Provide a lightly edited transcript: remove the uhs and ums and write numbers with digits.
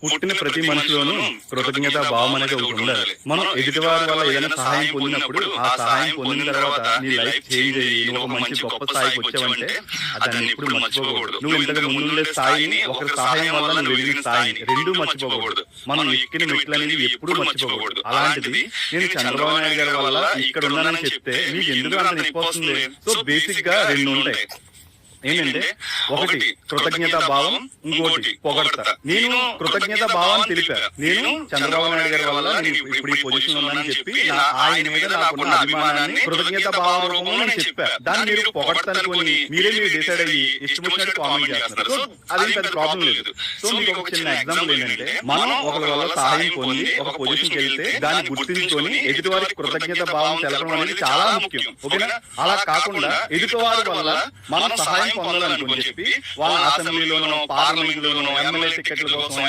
పుట్టిన ప్రతి మనిషిలోనూ కృతజ్ఞత భావం అనేది ఒకటి ఉండాలి. మనం ఎదుటివారి వల్ల ఏదైనా సహాయం పొందినప్పుడు ఆ సహాయం పొందిన తర్వాత నీ లైఫ్ చేంజ్ అయ్యి నువ్వు ఒక మంచి గొప్ప స్థాయికి వచ్చావంటే దాన్ని ఎప్పుడు మర్చిపోకూడదు. నువ్వు ఇంతకు ముందుండే స్థాయిని ఒకరి సహాయం వల్ల నువ్వు ఎదిగిన స్థాయిని రెండూ మర్చిపోకూడదు. మనం ఎక్కిన మెట్లు అనేది ఎప్పుడు మర్చిపోకూడదు. అలాంటిది నేను చంద్రబాబు నాయుడు గారి వల్ల ఇక్కడ ఉన్నానని చెప్తే మీకు ఎందుకు అంత నొప్పి వస్తుంది? సో బేసిక్ గా రెండు ఉంటాయి. ఏంటంటే ఒకటి కృతజ్ఞతా భావం, ఇంకోటి పొగడత. నేను కృతజ్ఞతా భావాన్ని తెలిపాను. నేను చంద్రబాబు నాయుడు గారి వల్ల నేను ఇప్పుడు ఈ పొజిషన్ ఉన్నానని చెప్పి ఆయన మీద నాకున్న అభిమానాన్ని కృతజ్ఞతా భావం రూపంలో నేను చెప్పాను. దాన్ని మీరు పొగడతనుకొని మీరు డిసైడ్ అయ్యి ఇష్టం వచ్చినట్టు కామెంట్ చేస్తున్నారు. సో అది పెద్ద ప్రాబ్లం లేదు. సో మీకు ఒక చిన్న ఎగ్జాంపుల్ ఏంటంటే మనం ఒకరి వల్ల సహాయం పొంది ఒక పొజిషన్కి వెళ్తే దాన్ని గుర్తించుకొని ఎదుటివారికి కృతజ్ఞత భావం తెలపడం అనేది చాలా ముఖ్యం. ఓకేనా? అలా కాకుండా ఎదుటివారి వల్ల మనం సహాయం పొందాలనుకుని చెప్పి వాళ్ళ అసెంబ్లీలోనో పార్లమెంట్ లోనో ఎమ్మెల్యే టికెట్ల కోసం